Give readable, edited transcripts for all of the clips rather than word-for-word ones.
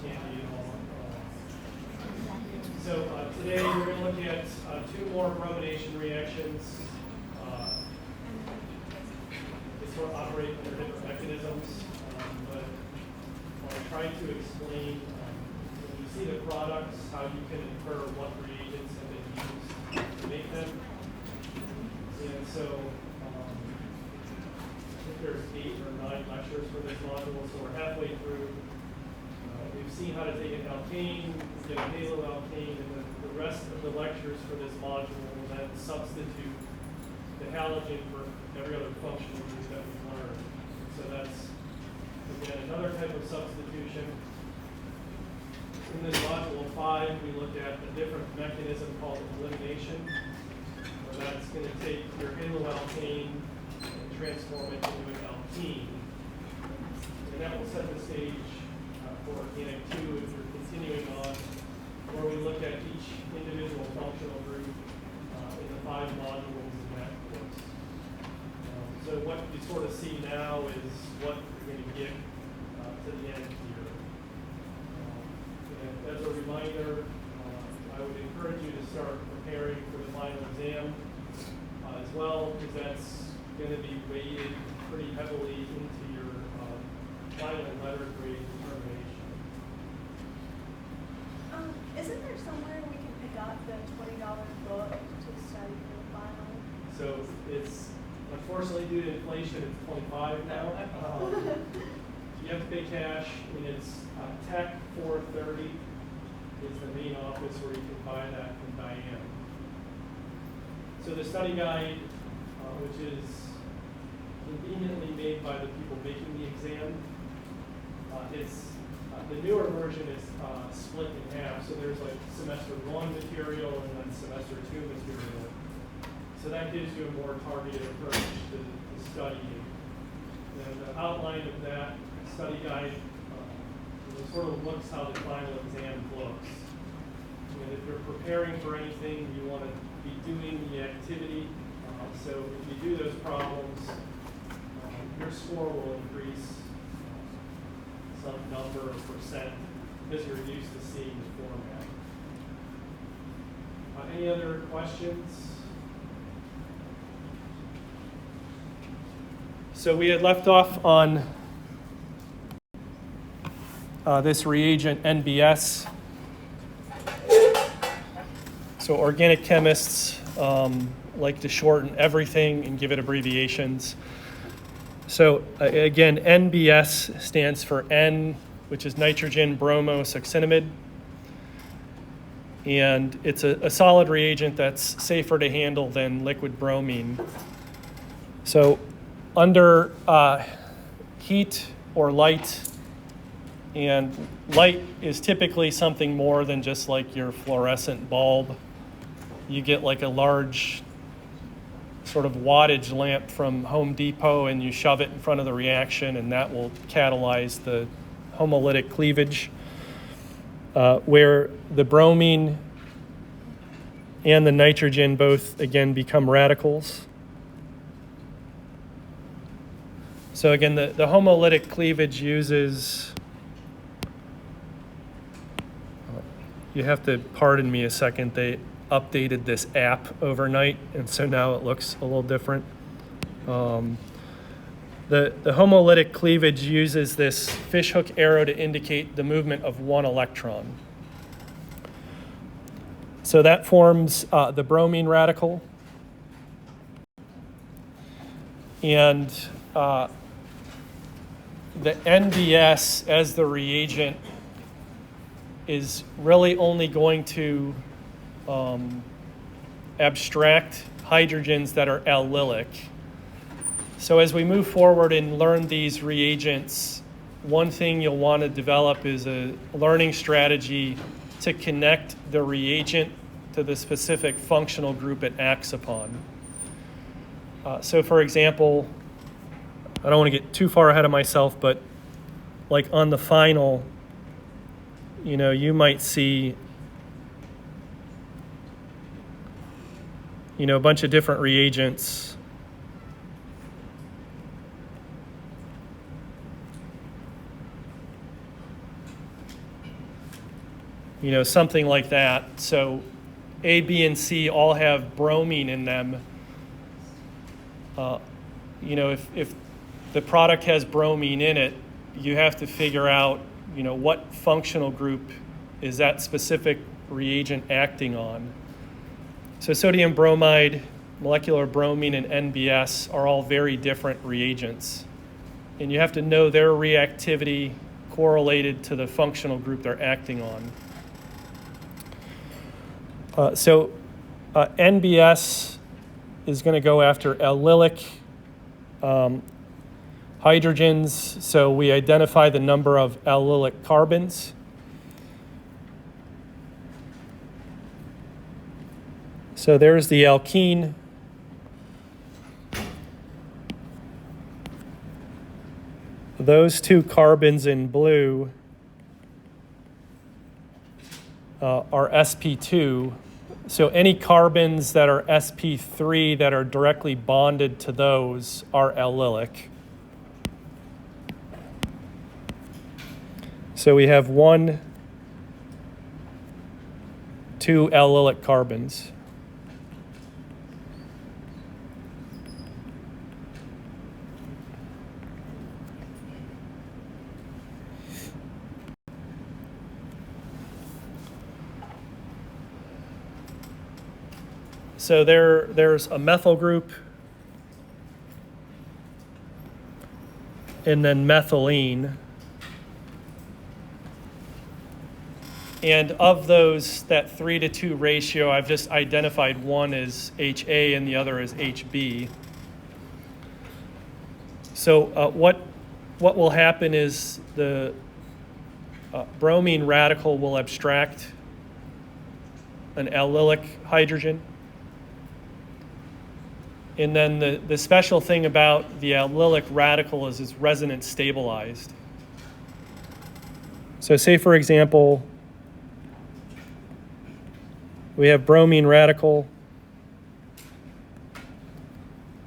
handy at all. Today we're going to look at two more bromination reactions. They sort of operate under different mechanisms, but I'll try to explain when you see the products, how you can infer what reagents have been used to make them. And so I think there's 8 or 9 lectures for this module, so we're halfway through. We've seen how to take an alkane, get a haloalkane, and then the rest of the lectures for this module will then substitute the halogen for every other functional group that we've learned. So that's, again, another type of substitution. In this module 5, we look at a different mechanism called elimination, where that's going to take your haloalkane and transform it into an alkene. And that will set the stage for Organic 2 if you're continuing on, where we look at each individual functional group in the 5 modules in that course. So what you sort of see now is what you're going to get to the end here. And as a reminder, I would encourage you to start preparing for the final exam as well, because that's going to be weighted pretty heavily into your final letter grade determination. Isn't there somewhere we can pick up the $20 book to study for the final? So it's, unfortunately, due to inflation, it's 25 now. You have to pay cash, and it's Tech 430 is the main office where you can buy that from Diane. So the study guide, which is conveniently made by the people making the exam, the newer version is split in half. So there's like semester 1 material and then semester 2 material. So that gives you a more targeted approach to studying. And the outline of that study guide sort of looks how the final exam looks. And if you're preparing for anything, you want to be doing the activity. So if you do those problems, your score will increase some number of percent because you're used to seeing the format. Any other questions? So we had left off on this reagent NBS. So organic chemists like to shorten everything and give it abbreviations. So again, NBS stands for N, which is nitrogen bromosuccinimide. And it's a solid reagent that's safer to handle than liquid bromine. So under heat or light, and light is typically something more than just like your fluorescent bulb. You get like a large sort of wattage lamp from Home Depot and you shove it in front of the reaction and that will catalyze the homolytic cleavage, where the bromine and the nitrogen both, again, become radicals. So again, the homolytic cleavage uses, you have to pardon me a second, they updated this app overnight, and so now it looks a little different. The homolytic cleavage uses this fishhook arrow to indicate the movement of one electron. So that forms the bromine radical. And the NBS as the reagent is really only going to abstract hydrogens that are allylic. So as we move forward and learn these reagents, one thing you'll want to develop is a learning strategy to connect the reagent to the specific functional group it acts upon. So for example, I don't want to get too far ahead of myself, but like on the final, you might see a bunch of different reagents. something like that. So A, B, and C all have bromine in them. If the product has bromine in it, you have to figure out, what functional group is that specific reagent acting on. So sodium bromide, molecular bromine, and NBS are all very different reagents. And you have to know their reactivity correlated to the functional group they're acting on. NBS is going to go after allylic hydrogens. So we identify the number of allylic carbons. So there's the alkene. Those two carbons in blue are sp2. So any carbons that are sp3 that are directly bonded to those are allylic. So we have 1, 2 allylic carbons. So there's a methyl group, and then methylene. And of those, that 3-to-2 ratio, I've just identified one as HA and the other as HB. So what will happen is the bromine radical will abstract an allylic hydrogen. And then the special thing about the allylic radical is it's resonance stabilized. So say, for example, we have bromine radical.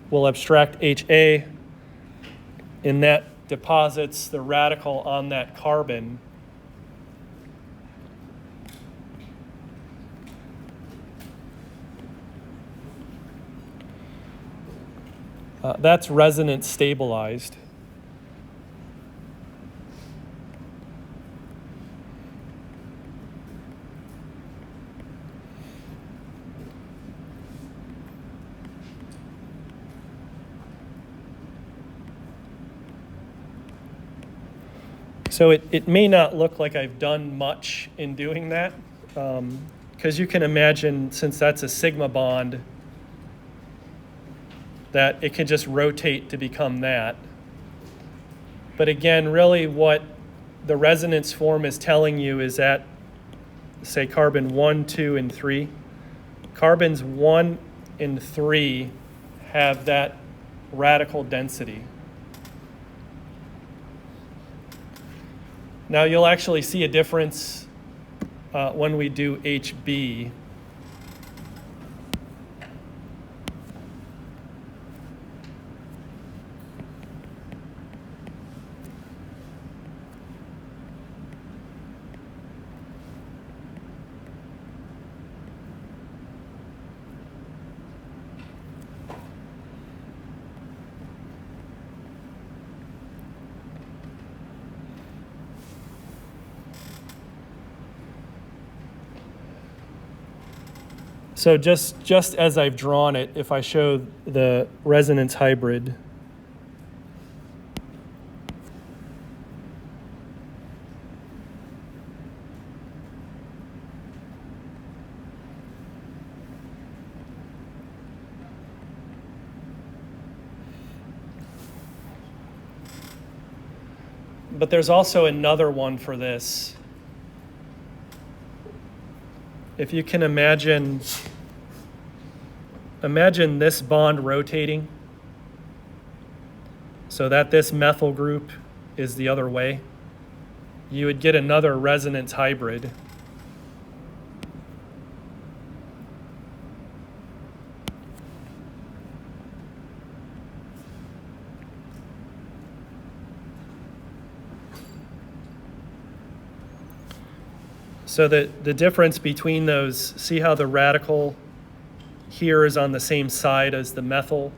We'll abstract HA, and that deposits the radical on that carbon. That's resonance stabilized. So it may not look like I've done much in doing that, because you can imagine, since that's a sigma bond, that it can just rotate to become that. But again, really what the resonance form is telling you is that, say, carbon 1, 2, and 3. Carbons 1 and 3 have that radical density. Now you'll actually see a difference when we do HB. So just as I've drawn it, if I show the resonance hybrid, but there's also another one for this. If you can imagine this bond rotating so that this methyl group is the other way, you would get another resonance hybrid. So the difference between those, see how the radical here is on the same side as the methyl,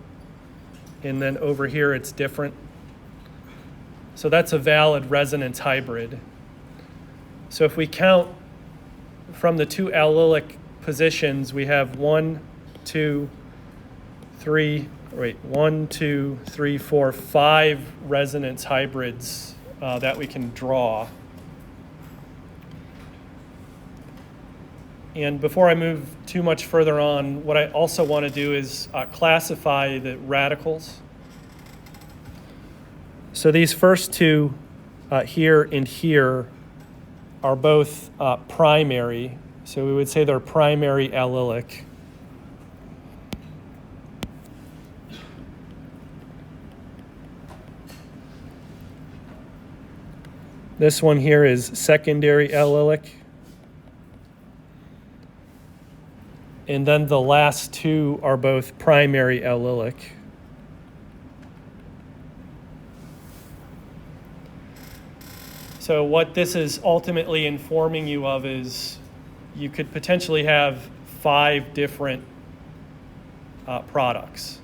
and then over here it's different. So that's a valid resonance hybrid. So if we count from the two allylic positions, we have 1, 2, 3, 4, 5 resonance hybrids that we can draw. And before I move too much further on, what I also want to do is classify the radicals. So these first two here and here are both primary. So we would say they're primary allylic. This one here is secondary allylic. And then the last two are both primary allylic. So what this is ultimately informing you of is you could potentially have 5 different products.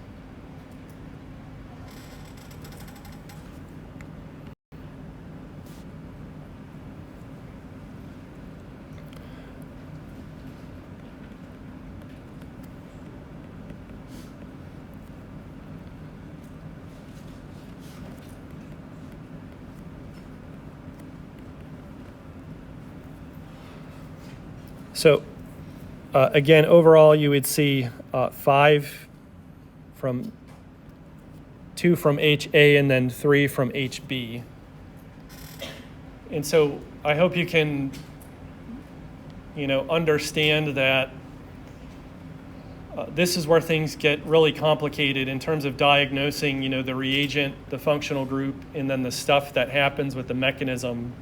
So again, overall, you would see 5 from 2 from HA and then 3 from HB. And so I hope you can, understand that this is where things get really complicated in terms of diagnosing, the reagent, the functional group, and then the stuff that happens with the mechanism,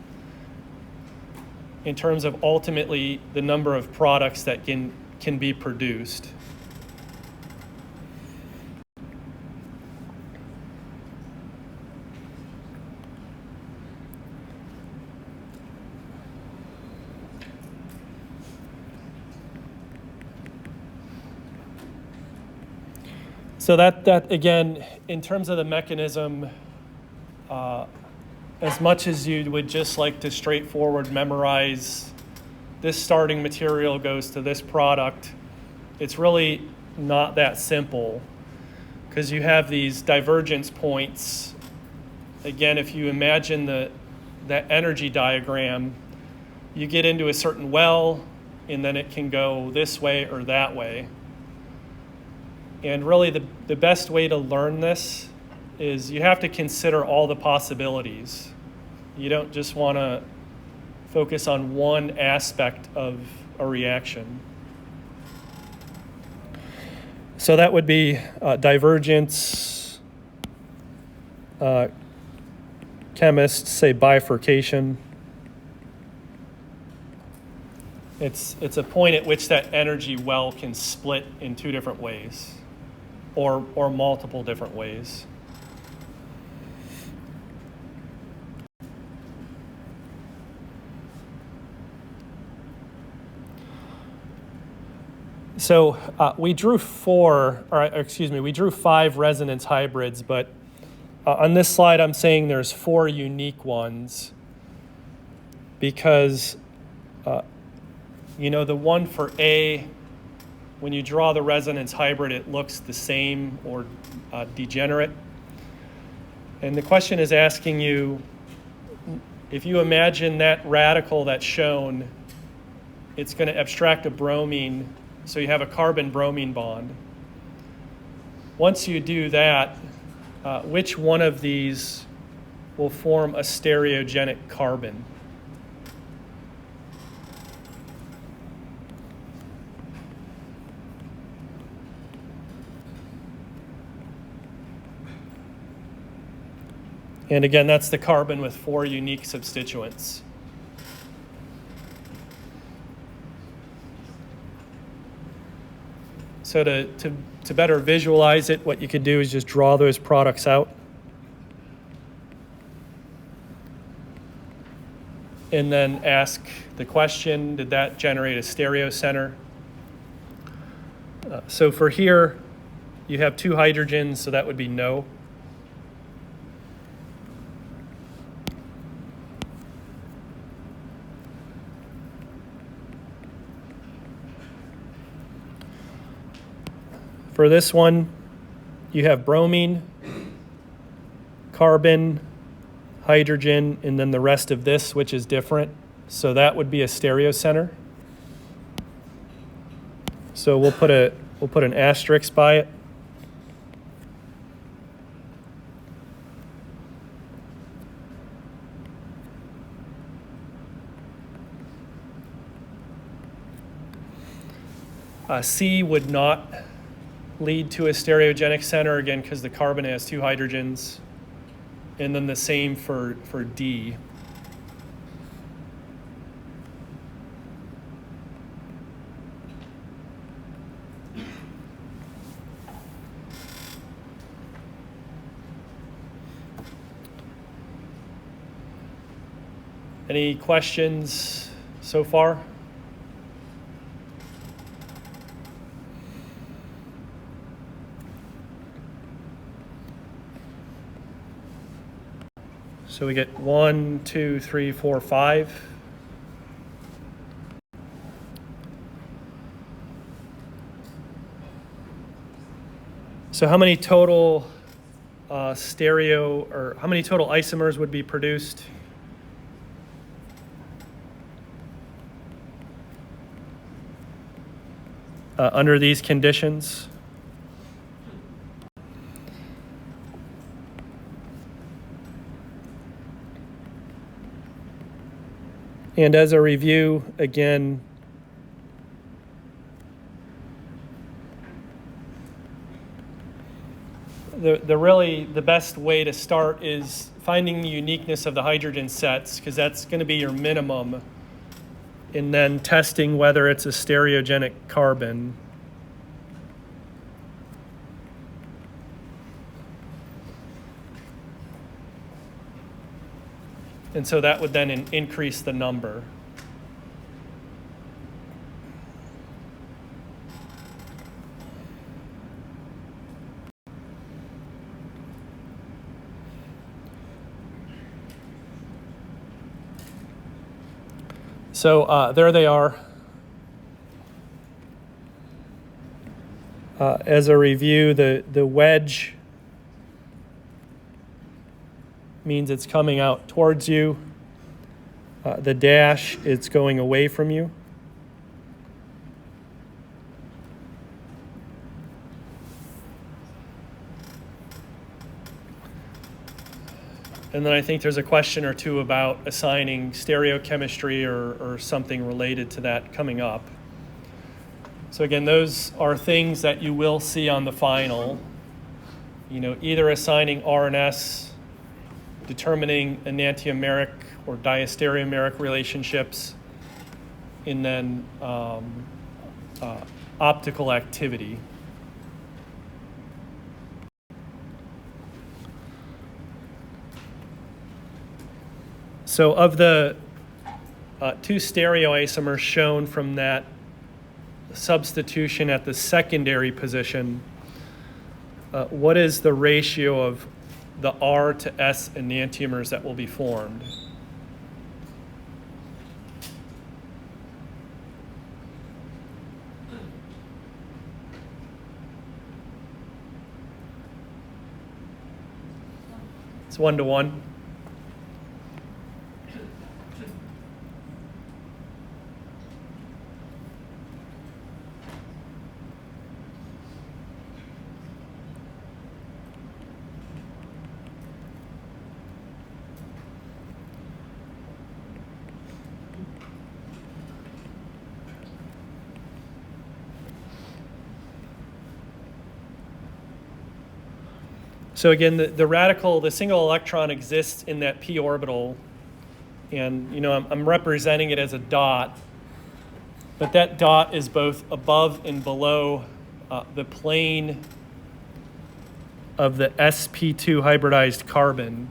in terms of ultimately the number of products that can be produced. So that again, in terms of the mechanism, as much as you would just like to straightforward memorize this starting material goes to this product, it's really not that simple, because you have these divergence points. Again, if you imagine that energy diagram, you get into a certain well, and then it can go this way or that way. And really the best way to learn this is you have to consider all the possibilities. You don't just want to focus on one aspect of a reaction. So that would be divergence. Chemists say bifurcation. It's a point at which that energy well can split in 2 different ways, or multiple different ways. So we drew 5 resonance hybrids, but on this slide I'm saying there's 4 unique ones, because the one for A, when you draw the resonance hybrid, it looks the same or degenerate. And the question is asking you, if you imagine that radical that's shown, it's going to abstract a bromine, so you have a carbon-bromine bond. Once you do that, which one of these will form a stereogenic carbon? And again, that's the carbon with 4 unique substituents. So to better visualize it, what you could do is just draw those products out. and then ask the question, did that generate a stereo center? So for here, you have 2 hydrogens, so that would be no. For this one, you have bromine, carbon, hydrogen, and then the rest of this, which is different. So that would be a stereo center. So we'll put an asterisk by it. C would not lead to a stereogenic center, again, because the carbon has 2 hydrogens. And then the same for D. Any questions so far? So we get 1, 2, 3, 4, 5. So how many total how many total isomers would be produced? Under these conditions? And as a review, again, the best way to start is finding the uniqueness of the hydrogen sets, because that's going to be your minimum, and then testing whether it's a stereogenic carbon. And so that would then increase the number. So there they are. As a review, the wedge means it's coming out towards you. The dash, it's going away from you. And then I think there's a question or two about assigning stereochemistry or something related to that coming up. So again, those are things that you will see on the final. Either assigning R and S, determining enantiomeric or diastereomeric relationships, and then optical activity. So of the 2 stereoisomers shown from that substitution at the secondary position, what is the ratio of the R to S enantiomers that will be formed? It's 1 to 1. So again, the single electron exists in that p orbital, and I'm representing it as a dot, but that dot is both above and below the plane of the sp2 hybridized carbon.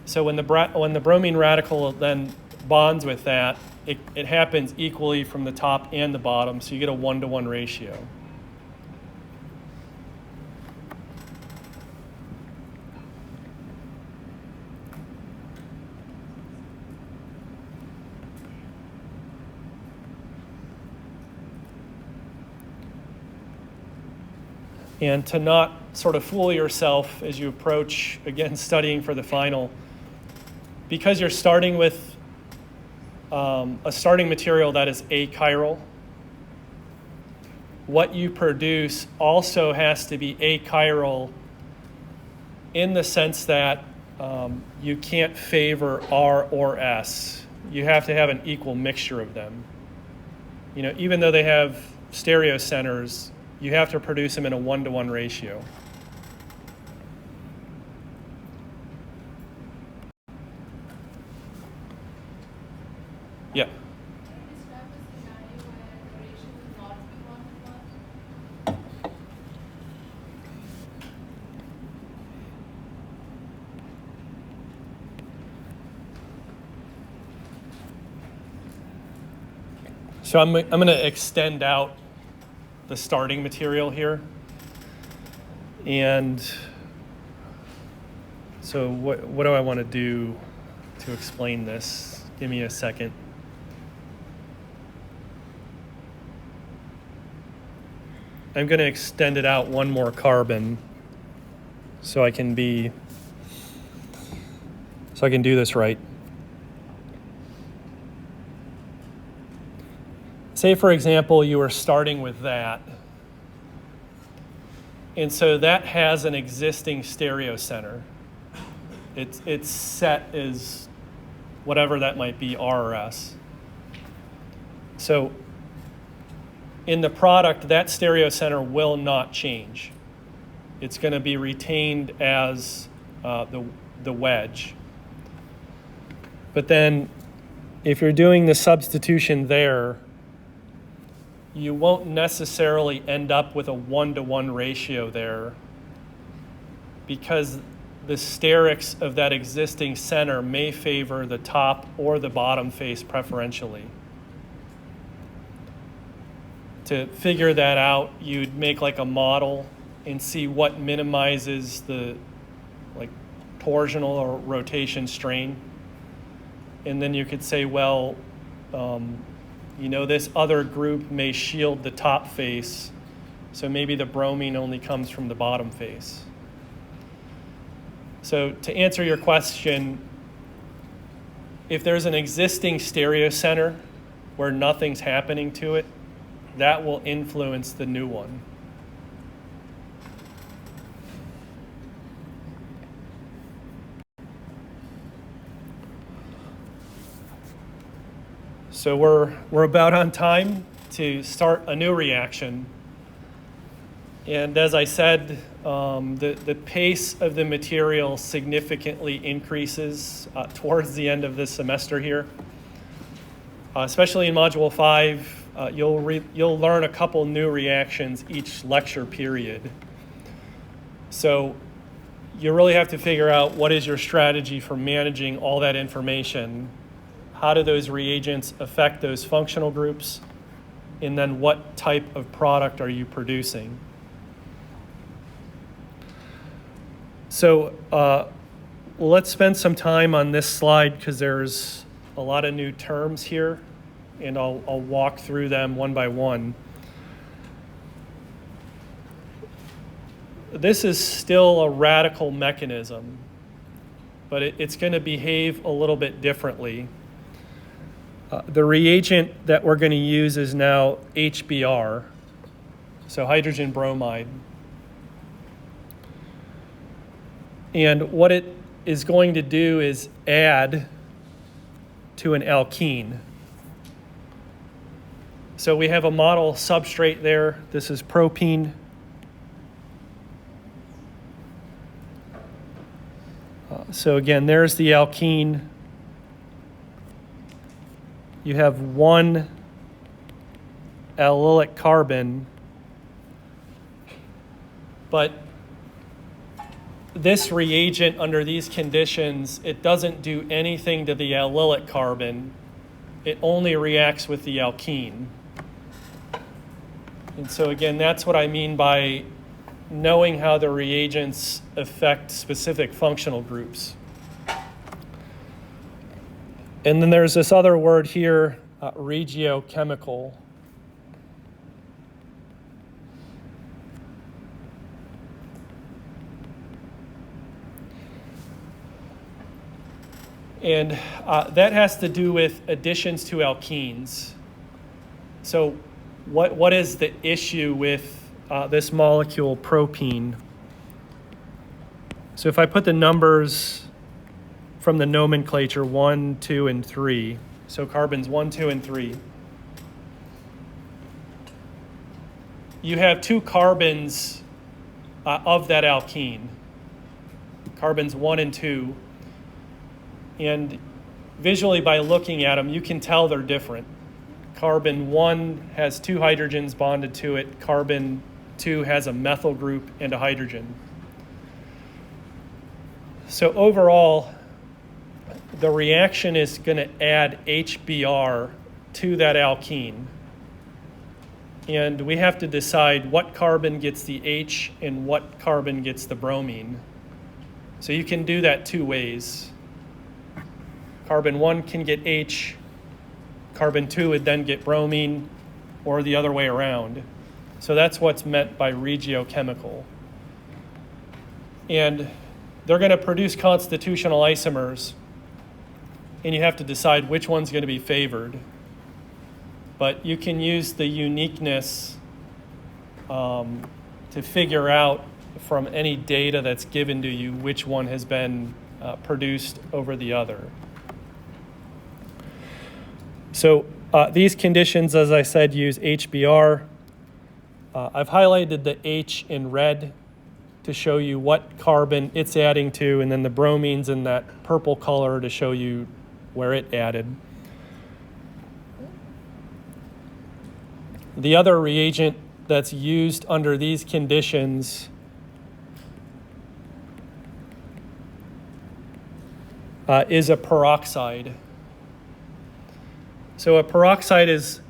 So when the bromine radical then bonds with that, it happens equally from the top and the bottom, so you get a 1-to-1 ratio. And to not sort of fool yourself as you approach, again, studying for the final, because you're starting with a starting material that is achiral, what you produce also has to be achiral in the sense that you can't favor R or S. You have to have an equal mixture of them. You know, even though they have stereo centers, you have to produce them in a 1-to-1 ratio. Yeah. Can you describe a scenario where the ratio will not be 1-to-1? So I'm going to extend out the starting material here. And so what do I want to do to explain this? Give me a second. I'm going to extend it out one more carbon so I can do this right. Say, for example, you are starting with that. And so that has an existing stereo center. It's set as whatever that might be, R or S. So in the product, that stereo center will not change. It's going to be retained as the wedge. But then if you're doing the substitution there, you won't necessarily end up with a 1-to-1 ratio there because the sterics of that existing center may favor the top or the bottom face preferentially. To figure that out, you'd make like a model and see what minimizes the like torsional or rotation strain. And then you could say, well, you know, this other group may shield the top face, so maybe the bromine only comes from the bottom face. So to answer your question, if there's an existing stereo center where nothing's happening to it, that will influence the new one. So we're about on time to start a new reaction. And as I said, the pace of the material significantly increases towards the end of this semester here. Especially in Module 5, you'll learn a couple new reactions each lecture period. So you really have to figure out what is your strategy for managing all that information. How do those reagents affect those functional groups? And then what type of product are you producing? So let's spend some time on this slide because there's a lot of new terms here, and I'll walk through them one by one. This is still a radical mechanism, but it's going to behave a little bit differently. The reagent that we're going to use is now HBr, so hydrogen bromide. And what it is going to do is add to an alkene. So we have a model substrate there. This is propene. So again, there's the alkene. You have one allylic carbon, but this reagent under these conditions, it doesn't do anything to the allylic carbon. It only reacts with the alkene. And so again, that's what I mean by knowing how the reagents affect specific functional groups. And then there's this other word here, regiochemical. And that has to do with additions to alkenes. So what is the issue with this molecule propene? So if I put the numbers from the nomenclature 1, 2, and 3, so carbons 1, 2, and 3, you have 2 carbons of that alkene, carbons 1 and 2. And visually, by looking at them, you can tell they're different. Carbon 1 has 2 hydrogens bonded to it. Carbon 2 has a methyl group and a hydrogen. So overall, the reaction is going to add HBr to that alkene. And we have to decide what carbon gets the H and what carbon gets the bromine. So you can do that 2 ways. Carbon 1 can get H, carbon 2 would then get bromine, or the other way around. So that's what's meant by regiochemical. And they're going to produce constitutional isomers, and you have to decide which one's going to be favored. But you can use the uniqueness to figure out from any data that's given to you which one has been produced over the other. So these conditions, as I said, use HBr. I've highlighted the H in red to show you what carbon it's adding to, and then the bromines in that purple color to show you where it added. The other reagent that's used under these conditions is a peroxide. So a peroxide is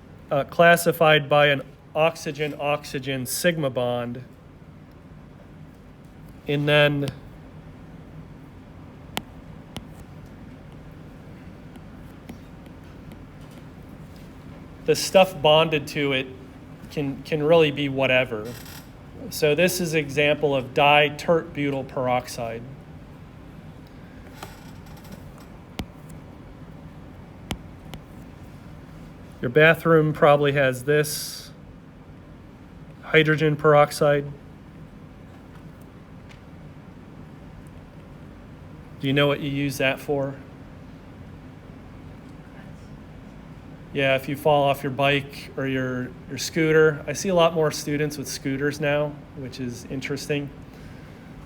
classified by an oxygen-oxygen sigma bond, and then the stuff bonded to it can really be whatever. So this is an example of di-tert-butyl peroxide. Your bathroom probably has this hydrogen peroxide. Do you know what you use that for? Yeah, if you fall off your bike or your scooter. I see a lot more students with scooters now, which is interesting.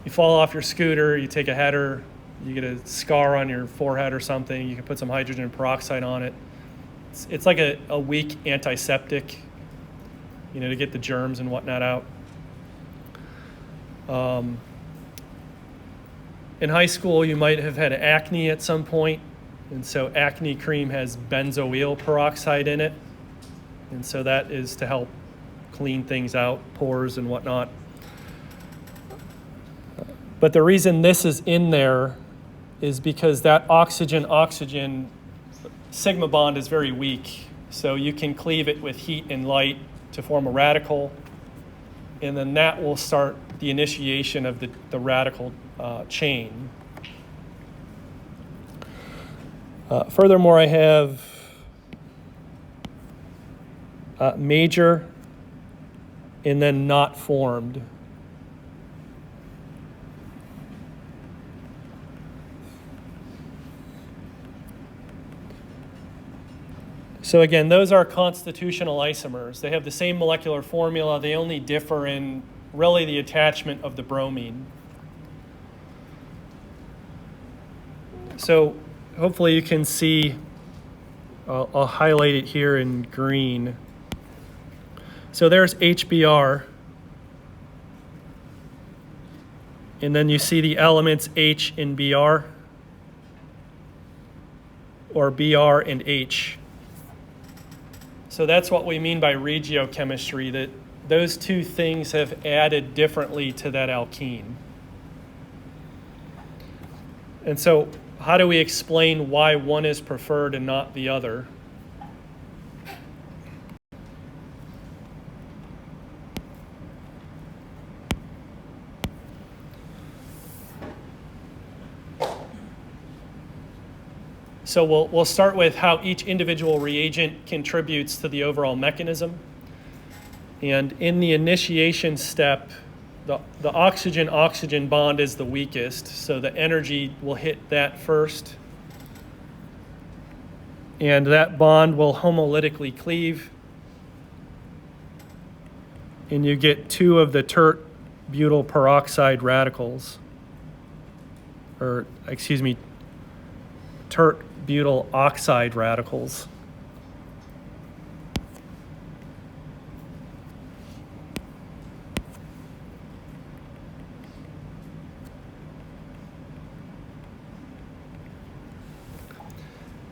You fall off your scooter, you take a header, you get a scar on your forehead or something, you can put some hydrogen peroxide on it. It's like a weak antiseptic, to get the germs and whatnot out. In high school, you might have had acne at some point, and so acne cream has benzoyl peroxide in it, and so that is to help clean things out, pores and whatnot. But the reason this is in there is because that oxygen-oxygen sigma bond is very weak, so you can cleave it with heat and light to form a radical, and then that will start the initiation of the radical chain. Furthermore, I have major and then not formed. So again, those are constitutional isomers. They have the same molecular formula. They only differ in really the attachment of the bromine. So hopefully you can see, I'll highlight it here in green. So there's HBr. And then you see the elements H and Br, or Br and H. So that's what we mean by regiochemistry, that those two things have added differently to that alkene. And so how do we explain why one is preferred and not the other? So we'll start with how each individual reagent contributes to the overall mechanism. And in the initiation step, the oxygen-oxygen bond is the weakest, so the energy will hit that first. And that bond will homolytically cleave. And you get two of the tert-butyl peroxide radicals, or excuse me, tert-butyl oxide radicals.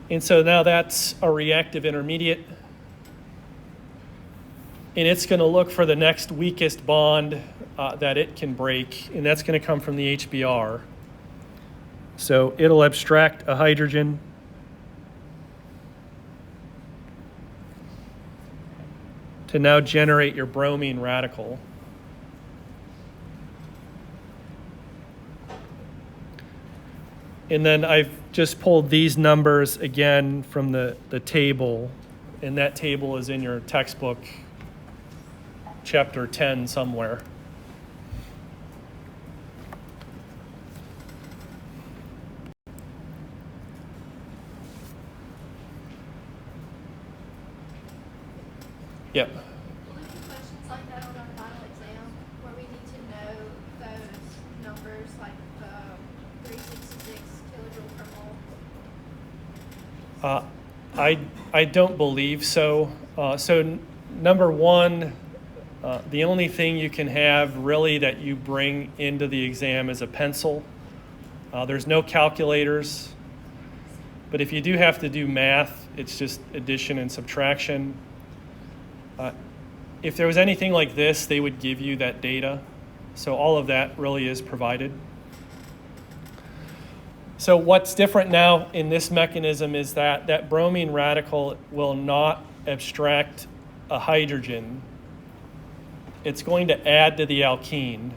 And so now that's a reactive intermediate. And it's going to look for the next weakest bond that it can break, and that's going to come from the HBr. So it'll abstract a hydrogen. To now generate your bromine radical. And then I've just pulled these numbers again from the table, and that table is in your textbook, chapter 10 somewhere. Yep. Will there be questions like that on our final exam where we need to know those numbers, like 366 kilojoule per mole? I don't believe so. Number one, the only thing you can have really that you bring into the exam is a pencil. There's no calculators, but if you do have to do math, it's just addition and subtraction. If there was anything like this, they would give you that data. So all of that really is provided. So what's different now in this mechanism is that bromine radical will not abstract a hydrogen. It's going to add to the alkene.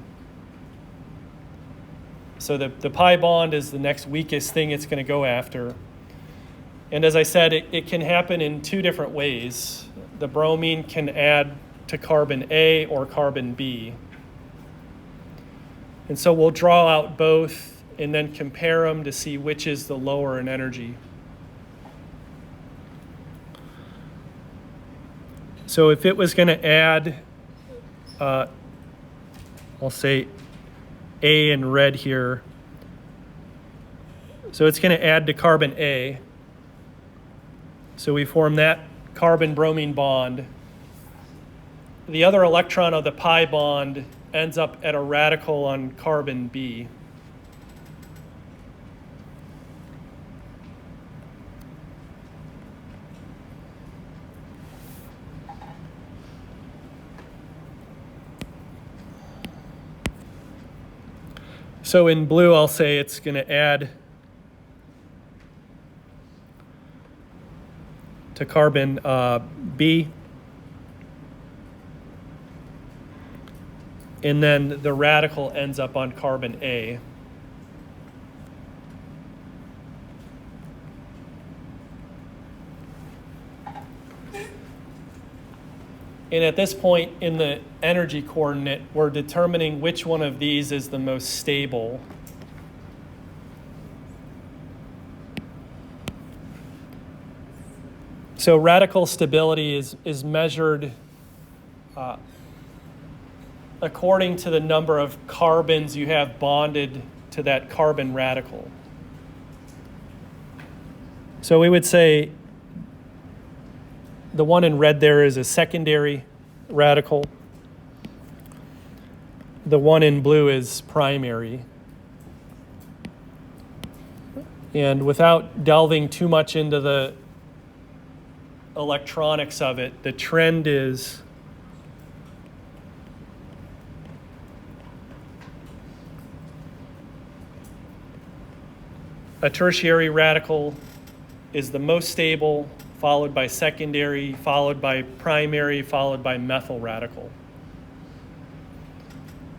So the pi bond is the next weakest thing it's going to go after. And as I said, it can happen in two different ways. The bromine can add to carbon A or carbon B. And so we'll draw out both and then compare them to see which is the lower in energy. So if it was going to add, I'll say A in red here. So it's going to add to carbon A. So we form that carbon-bromine bond. The other electron of the pi bond ends up at a radical on carbon B. So in blue, I'll say it's going to add to carbon B. And then the radical ends up on carbon A. And at this point in the energy coordinate, we're determining which one of these is the most stable. So radical stability is measured according to the number of carbons you have bonded to that carbon radical. So we would say the one in red there is a secondary radical. the one in blue is primary. And without delving too much into the electronics of it, the trend is a tertiary radical is the most stable, followed by secondary, followed by primary, followed by methyl radical.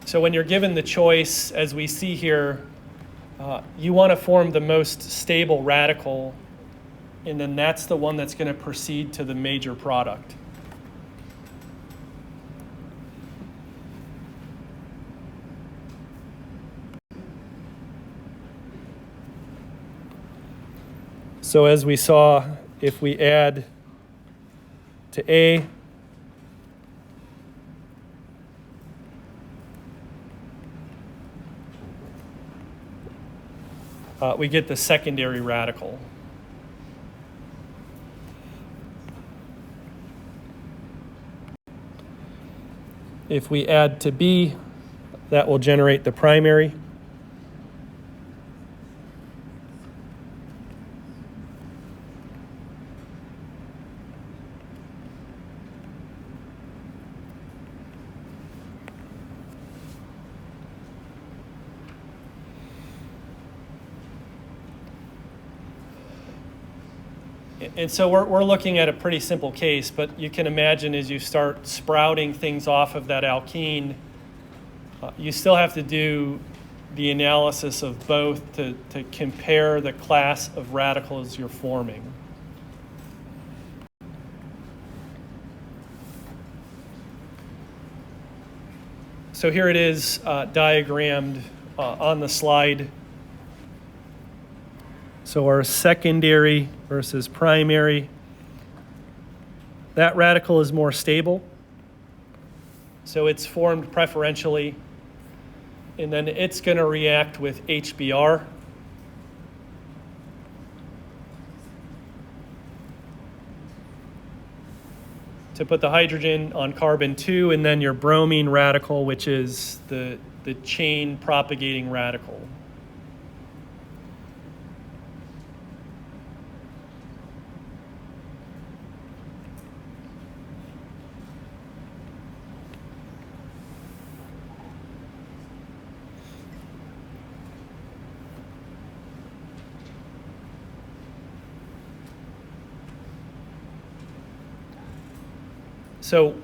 So when you're given the choice, as we see here, you want to form the most stable radical, and then that's the one that's going to proceed to the major product. So as we saw, if we add to A, we get the secondary radical. If we add to B, that will generate the primary. And so we're looking at a pretty simple case, but you can imagine as you start sprouting things off of that alkene, you still have to do the analysis of both to compare the class of radicals you're forming. So here it is diagrammed on the slide. So our secondary versus primary, that radical is more stable. So it's formed preferentially, and then it's going to react with HBr. To put the hydrogen on carbon 2, and then your bromine radical, which is the chain propagating radical. So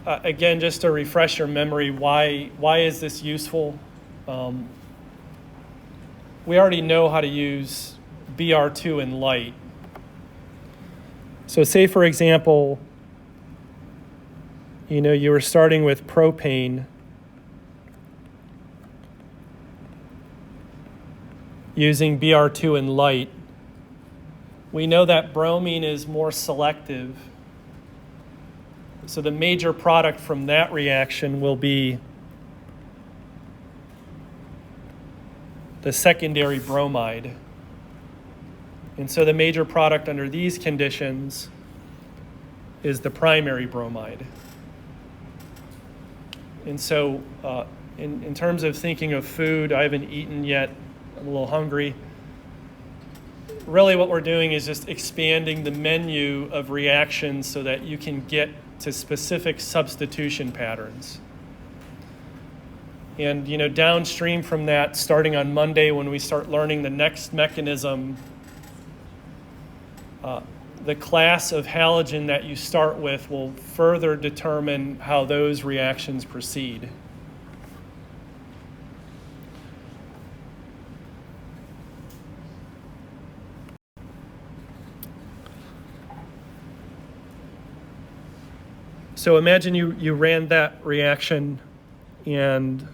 again, just to refresh your memory, why is this useful? We already know how to use Br2 in light. So say, for example, you were starting with propane using Br2 in light. We know that bromine is more selective. So the major product from that reaction will be the secondary bromide. And so the major product under these conditions is the primary bromide. And so in terms of thinking of food, I haven't eaten yet. I'm a little hungry. Really what we're doing is just expanding the menu of reactions so that you can get to specific substitution patterns. And downstream from that, starting on Monday when we start learning the next mechanism, the class of halogen that you start with will further determine how those reactions proceed. So imagine you ran that reaction and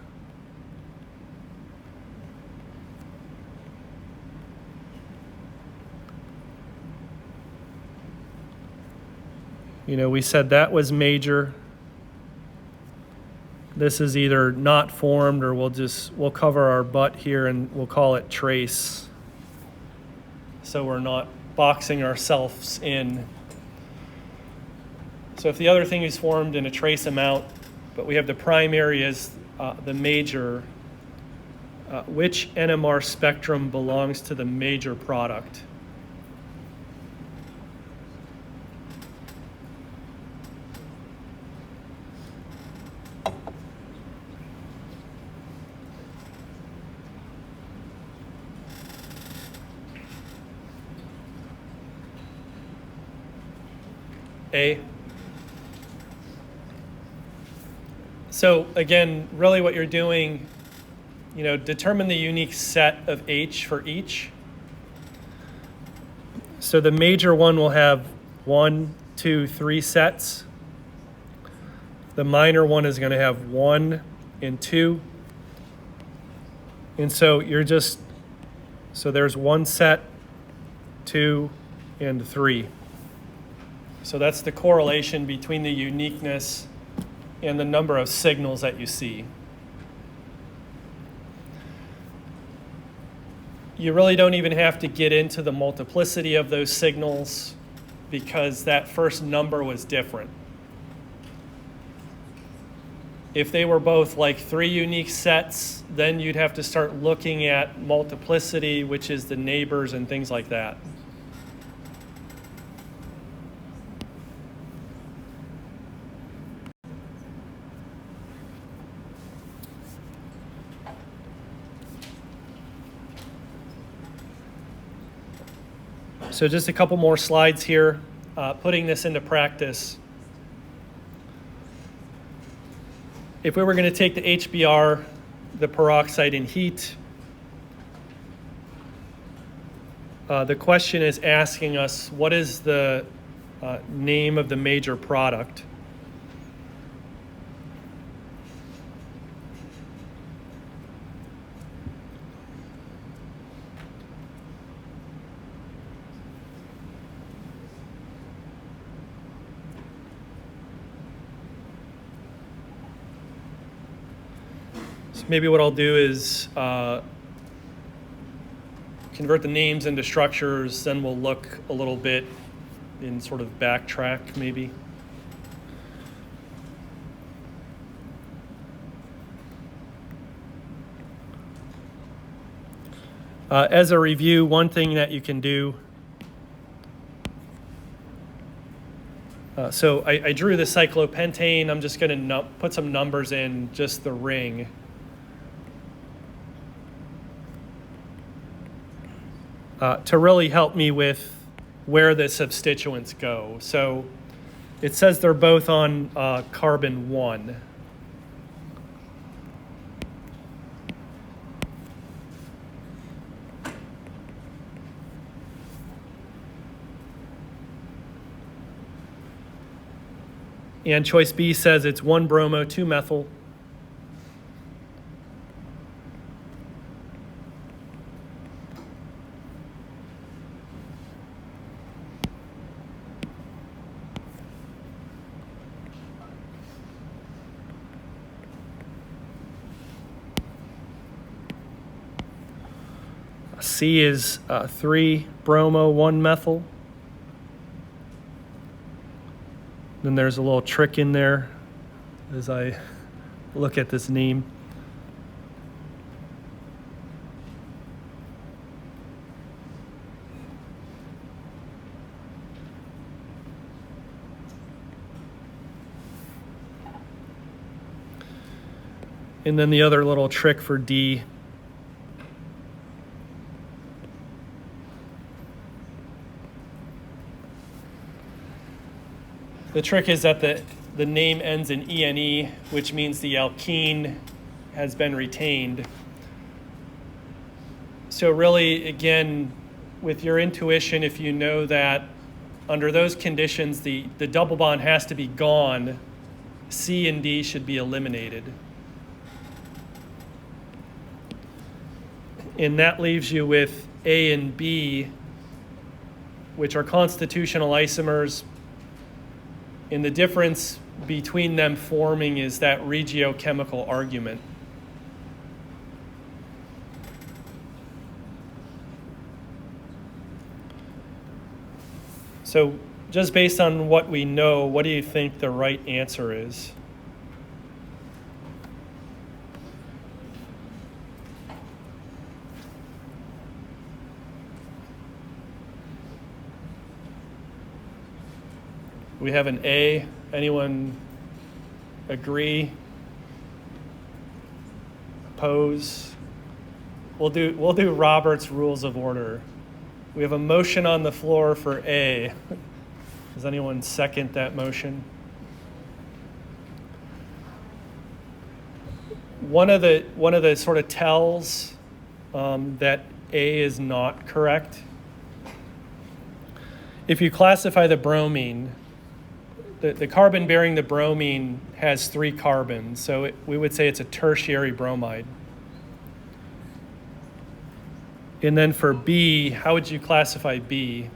we said that was major. This is either not formed, or we'll cover our butt here and we'll call it trace. So we're not boxing ourselves in. So if the other thing is formed in a trace amount, but we have the primary as the major, which NMR spectrum belongs to the major product? A. So again, really what you're doing, determine the unique set of H for each. So the major one will have 1, 2, 3 sets. The minor one is going to have 1 and 2. And so so there's 1 set, 2, and 3. So that's the correlation between the uniqueness and the number of signals that you see. You really don't even have to get into the multiplicity of those signals because that first number was different. If they were both like 3 unique sets, then you'd have to start looking at multiplicity, which is the neighbors and things like that. So just a couple more slides here, putting this into practice. If we were going to take the HBr, the peroxide in heat, the question is asking us, what is the name of the major product? Maybe what I'll do is convert the names into structures, then we'll look a little bit in sort of backtrack maybe. As a review, one thing that you can do, so I drew the cyclopentane. I'm just going to put some numbers in just the ring. To really help me with where the substituents go. So it says they're both on carbon 1. And choice B says it's 1 bromo, 2 methyl. C is 3 bromo, 1 methyl. Then there's a little trick in there as I look at this name. And then the other little trick for D. The trick is that the name ends in ENE, which means the alkene has been retained. So really, again, with your intuition, if you know that under those conditions, the double bond has to be gone, C and D should be eliminated. And that leaves you with A and B, which are constitutional isomers. And the difference between them forming is that regiochemical argument. So just based on what we know, what do you think the right answer is? We have an A. Anyone agree? Oppose? We'll do Robert's Rules of Order. We have a motion on the floor for A. Does anyone second that motion? One of the sort of tells that A is not correct. If you classify the bromine, the carbon bearing the bromine has 3 carbons, so we would say it's a tertiary bromide. And then for B, how would you classify B?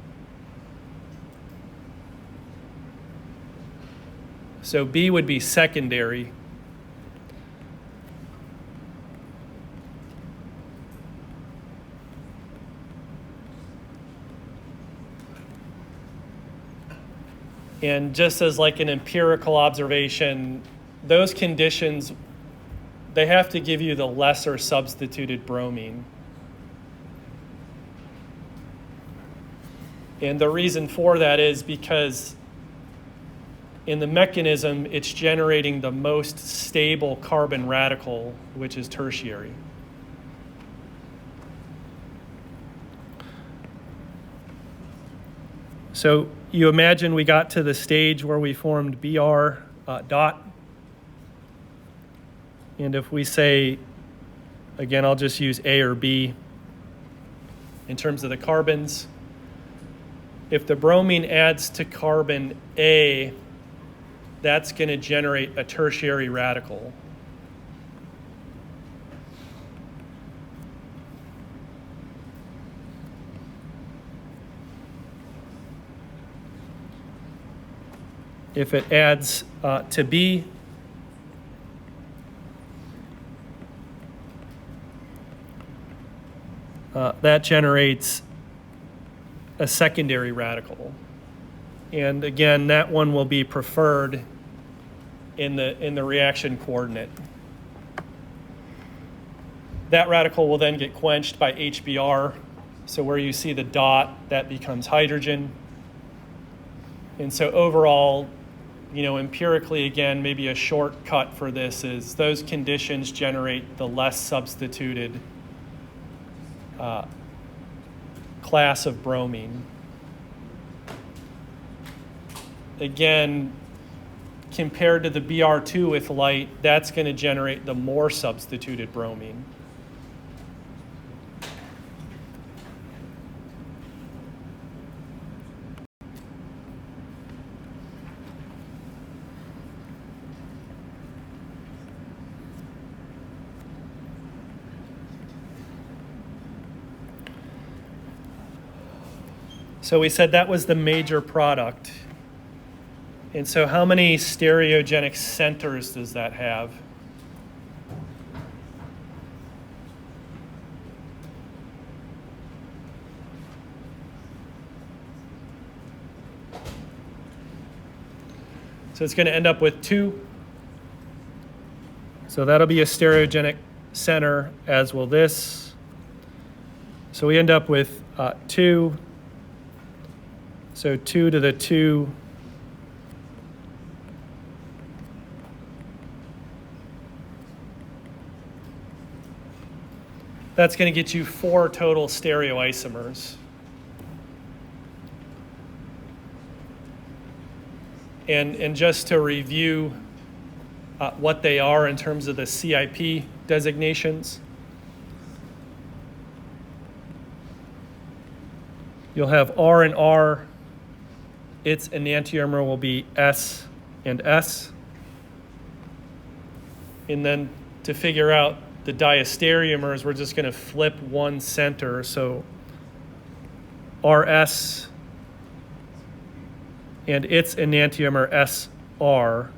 So B would be secondary. And just as like an empirical observation, those conditions, they have to give you the lesser substituted bromine. And the reason for that is because in the mechanism, it's generating the most stable carbon radical, which is tertiary. So you imagine we got to the stage where we formed Br dot. And if we say, again, I'll just use A or B in terms of the carbons. If the bromine adds to carbon A, that's going to generate a tertiary radical. If it adds to B, that generates a secondary radical. And again, that one will be preferred in the reaction coordinate. That radical will then get quenched by HBr. So where you see the dot, that becomes hydrogen. And so overall, empirically, again, maybe a shortcut for this is those conditions generate the less substituted class of bromine. Again, compared to the Br2 with light, that's going to generate the more substituted bromine. So we said that was the major product. And so how many stereogenic centers does that have? So it's going to end up with 2. So that'll be a stereogenic center, as will this. So we end up with 2. So 2 to the 2. That's going to get you 4 total stereoisomers. And just to review what they are in terms of the CIP designations, you'll have R and R. Its enantiomer will be S and S. And then to figure out the diastereomers, we're just going to flip one center. So RS and its enantiomer SR.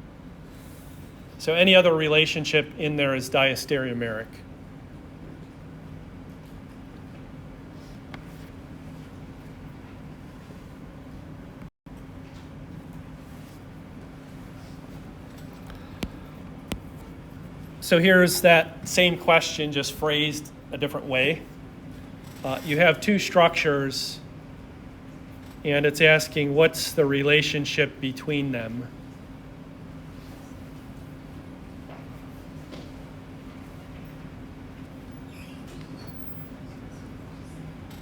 So any other relationship in there is diastereomeric. So here's that same question, just phrased a different way. You have 2 structures, and it's asking what's the relationship between them.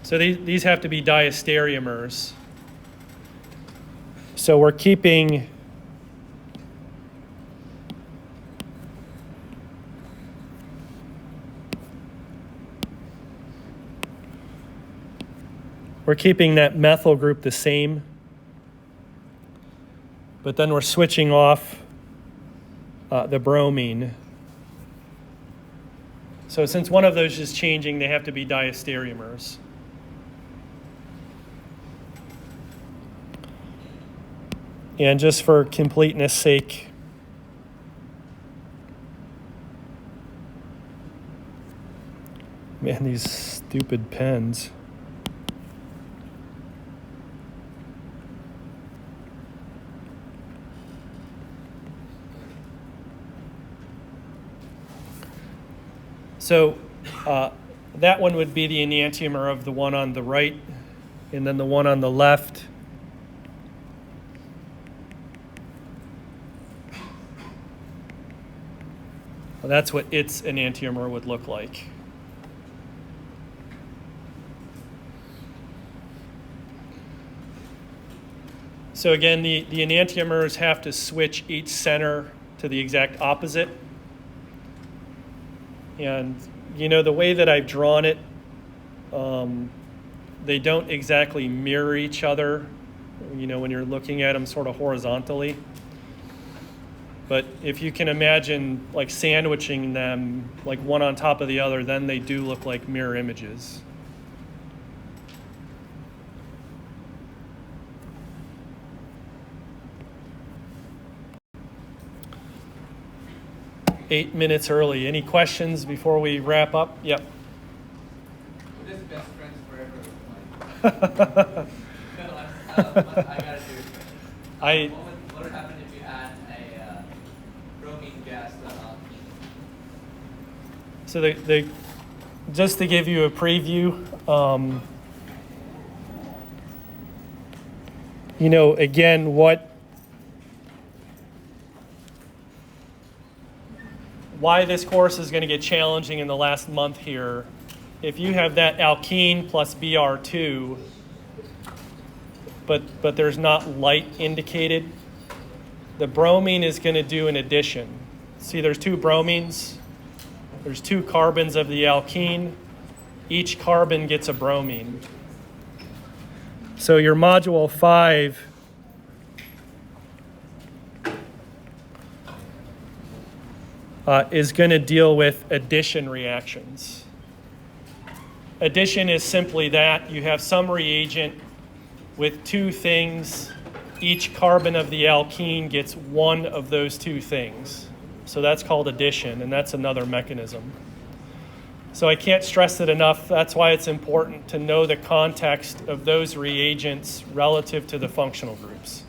So these have to be diastereomers. So we're keeping that methyl group the same, but then we're switching off the bromine. So since one of those is changing, they have to be diastereomers. And just for completeness sake, man, these stupid pens. So that one would be the enantiomer of the one on the right, and then the one on the left. Well, that's what its enantiomer would look like. So again, the enantiomers have to switch each center to the exact opposite. And, you know, the way that I've drawn it, they don't exactly mirror each other, you know, when you're looking at them sort of horizontally. But if you can imagine like sandwiching them like one on top of the other, then they do look like mirror images. Eight minutes early. Any questions before we wrap up? Yep. We're just best friends forever. I gotta do it. What would happen if you add a bromine gas to alkene? So just to give you a preview, you know, again, why this course is going to get challenging in the last month here. If you have that alkene plus Br2, but there's not light indicated, the bromine is going to do an addition. See, there's two bromines. There's two carbons of the alkene. Each carbon gets a bromine. So your module 5 is going to deal with addition reactions. Addition is simply that you have some reagent with two things. Each carbon of the alkene gets one of those two things. So that's called addition, and that's another mechanism. So I can't stress it enough. That's why it's important to know the context of those reagents relative to the functional groups.